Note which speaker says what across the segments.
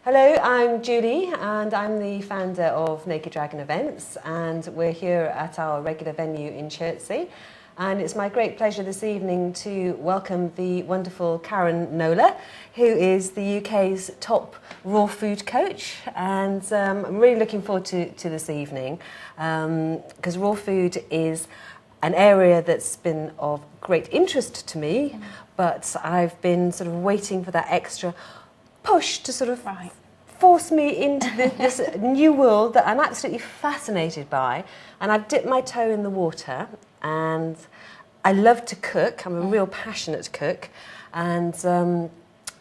Speaker 1: Hello, I'm Julie and I'm the founder of Naked Dragon Events, and we're here at our regular venue in Chertsey. And it's my great pleasure this evening to welcome the wonderful Karen Knowler, who is the UK's top raw food coach. And I'm really looking forward to this evening because raw food is an area that's been of great interest to me, but I've been sort of waiting for that extra push to sort of force me into this new world that I'm absolutely fascinated by. And I've dipped my toe in the water, and I love to cook. I'm a real passionate cook, and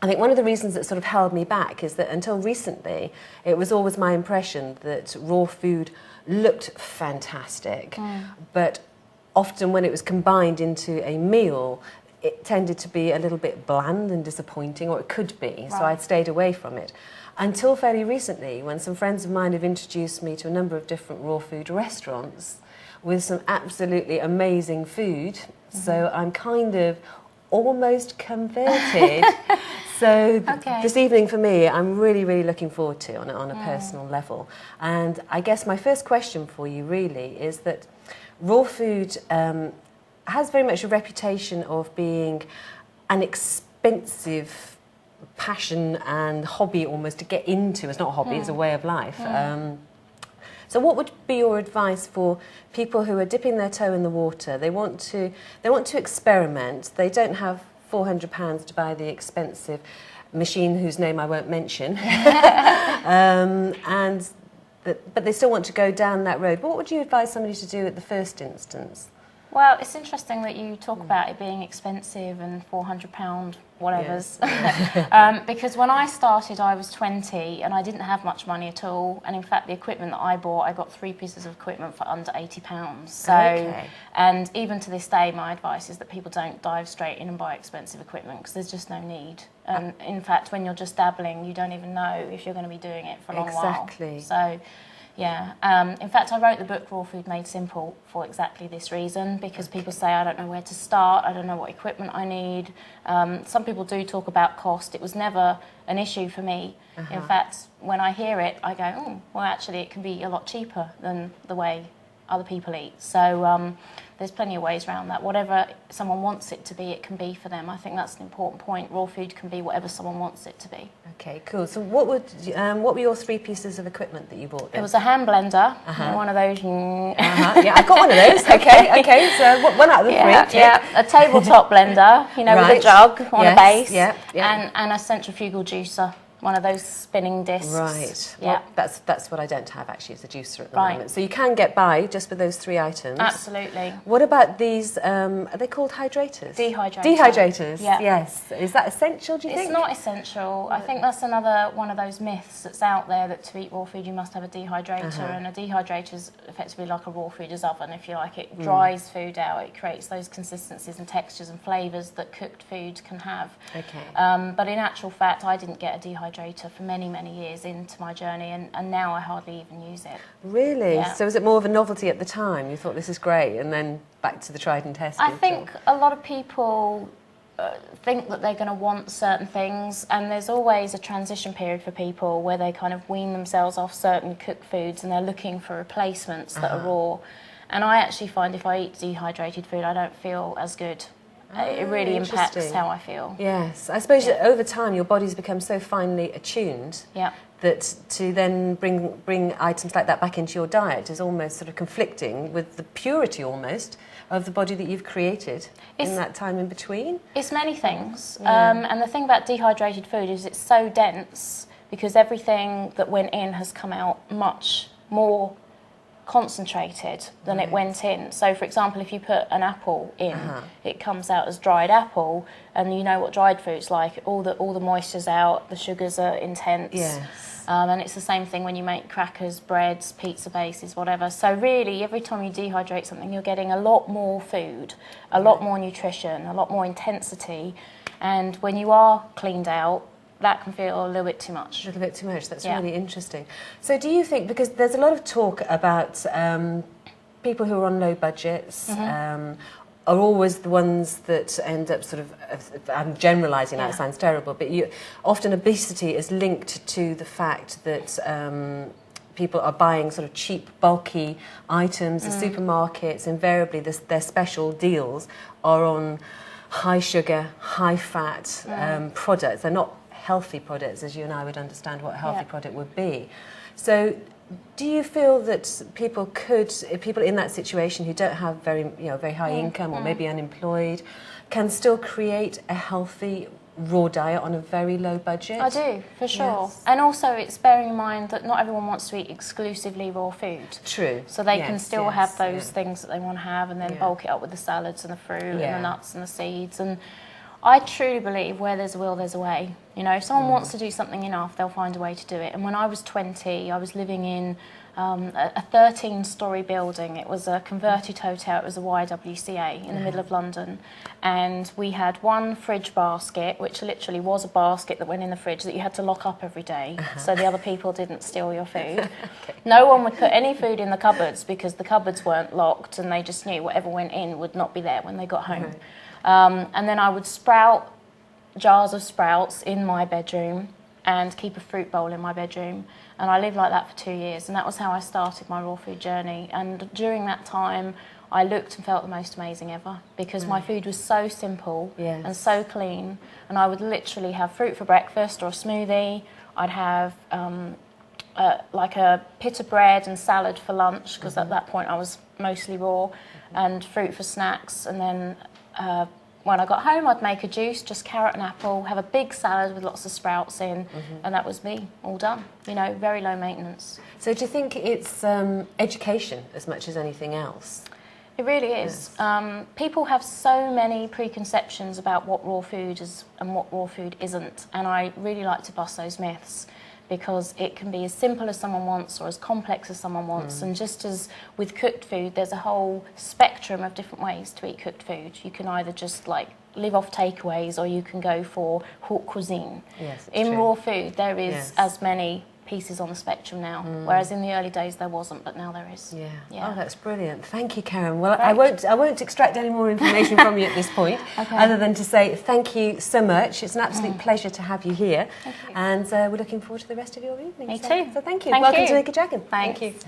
Speaker 1: I think one of the reasons that sort of held me back is that until recently it was always my impression that raw food looked fantastic, but often when it was combined into a meal it tended to be a little bit bland and disappointing, or it could be, so I'd stayed away from it. Until fairly recently, when some friends of mine have introduced me to a number of different raw food restaurants with some absolutely amazing food, so I'm kind of almost converted. So this evening for me, I'm really looking forward to on a personal level. And I guess my first question for you really is that raw food has very much a reputation of being an expensive passion and hobby almost to get into. It's not a hobby, it's a way of life. So what would be your advice for people who are dipping their toe in the water? They want to experiment. They don't have £400 to buy the expensive machine whose name I won't mention, but they still want to go down that road. What would you advise somebody to do at the first instance?
Speaker 2: Well, it's interesting that you talk about it being expensive and £400 whatevers. Yes. Because when I started, I was 20 and I didn't have much money at all. And in fact, the equipment that I bought, I got 3 pieces of equipment for under £80. So, and even to this day, my advice is that people don't dive straight in and buy expensive equipment because there's just no need. And in fact, when you're just dabbling, you don't even know if you're going to be doing it for a long while. So. Yeah, in fact I wrote the book Raw Food Made Simple for exactly this reason, because people say I don't know where to start, I don't know what equipment I need. Some people do talk about cost. It was never an issue for me. In fact, when I hear it I go, oh, well actually it can be a lot cheaper than the way other people eat. So there's plenty of ways around that. Whatever someone wants it to be, it can be for them. I think that's an important point. Raw food can be whatever someone wants it to be. Okay, cool. So what were your 3 pieces of equipment that you bought then? It was a hand blender, one of those.
Speaker 1: Yeah, I got one of those. Okay. So one out of the 3.
Speaker 2: Yeah, a tabletop blender, you know, with a jug on a base, and a centrifugal juicer. One of those spinning discs.
Speaker 1: Right. Yeah. Well, that's what I don't have actually. It's a juicer at the moment. So you can get by just with those 3 items.
Speaker 2: Absolutely.
Speaker 1: What about these? Are they called hydrators?
Speaker 2: Dehydrators.
Speaker 1: Dehydrators. Yeah. Yes. Is that essential? Do you think?
Speaker 2: It's not essential. I think that's another one of those myths that's out there, that to eat raw food you must have a dehydrator, and a dehydrator is effectively like a raw food's oven, if you like. It dries food out. It creates those consistencies and textures and flavours that cooked food can have. Okay. But in actual fact, I didn't get a dehydrator for many years into my journey, and now I hardly even use it. Really? Yeah.
Speaker 1: So was it more of a novelty at the time? You thought this is great, and then back to the tried and tested?
Speaker 2: I think a lot of people think that they're going to want certain things, and there's always a transition period for people where they kind of wean themselves off certain cooked foods and they're looking for replacements that are raw. And I actually find if I eat dehydrated food, I don't feel as good. It really impacts how I feel.
Speaker 1: Yes, I suppose over time your body's become so finely attuned that to then bring items like that back into your diet is almost sort of conflicting with the purity almost of the body that you've created in that time in between.
Speaker 2: It's many things, and the thing about dehydrated food is it's so dense because everything that went in has come out much more concentrated than it went in. So for example, if you put an apple in, it comes out as dried apple, and you know what dried fruit's like, all the moisture's out, the sugars are intense. And it's the same thing when you make crackers, breads, pizza bases, whatever. So really, every time you dehydrate something, you're getting a lot more food, a lot more nutrition, a lot more intensity, and when you are cleaned out, that can feel a little bit too much.
Speaker 1: A little bit too much. That's really interesting. So do you think, because there's a lot of talk about people who are on low budgets, are always the ones that end up sort of, I'm generalising now, it sounds terrible, but often obesity is linked to the fact that people are buying sort of cheap, bulky items. The supermarkets, invariably, their special deals are on high sugar, high fat products. They're not healthy products, as you and I would understand what a healthy product would be. So do you feel that people in that situation who don't have very high income or maybe unemployed, can still create a healthy raw diet on a very low budget?
Speaker 2: I do, for sure. Yes. And also it's bearing in mind that not everyone wants to eat exclusively raw food.
Speaker 1: True.
Speaker 2: So they can still have those things that they want to have, and then bulk it up with the salads and the fruit and the nuts and the seeds. And I truly believe where there's a will, there's a way. You know, if someone wants to do something enough, they'll find a way to do it. And when I was 20, I was living in a 13-storey building. It was a converted hotel. It was a YWCA in the middle of London. And we had one fridge basket, which literally was a basket that went in the fridge that you had to lock up every day so the other people didn't steal your food. No one would put any food in the cupboards because the cupboards weren't locked, and they just knew whatever went in would not be there when they got home. And then I would sprout jars of sprouts in my bedroom and keep a fruit bowl in my bedroom. And I lived like that for 2 years, and that was how I started my raw food journey. And during that time, I looked and felt the most amazing ever, because my food was so simple and so clean. And I would literally have fruit for breakfast or a smoothie. I'd have like a pita bread and salad for lunch, because at that point I was mostly raw, and fruit for snacks. And then when I got home, I'd make a juice, just carrot and apple, have a big salad with lots of sprouts in, and that was me, all done. You know, very low maintenance.
Speaker 1: So do you think it's education as much as anything else?
Speaker 2: It really is. People have so many preconceptions about what raw food is and what raw food isn't, and I really like to bust those myths, because it can be as simple as someone wants or as complex as someone wants. And just as with cooked food, there's a whole spectrum of different ways to eat cooked food. You can either just like live off takeaways, or you can go for haute cuisine.
Speaker 1: Yes,
Speaker 2: in
Speaker 1: true.
Speaker 2: Raw food, there is as many pieces on the spectrum now, whereas in the early days there wasn't, but now there is.
Speaker 1: Oh, that's brilliant. Thank you, Karen. Well, I won't extract any more information from you at this point, other than to say thank you so much. It's an absolute pleasure to have you here.
Speaker 2: Thank you.
Speaker 1: And we're looking forward to the rest of your evening.
Speaker 2: Me too.
Speaker 1: So thank you.
Speaker 2: Thank
Speaker 1: Welcome
Speaker 2: you.
Speaker 1: to Naked Dragon.
Speaker 2: Thanks.
Speaker 1: Thank you.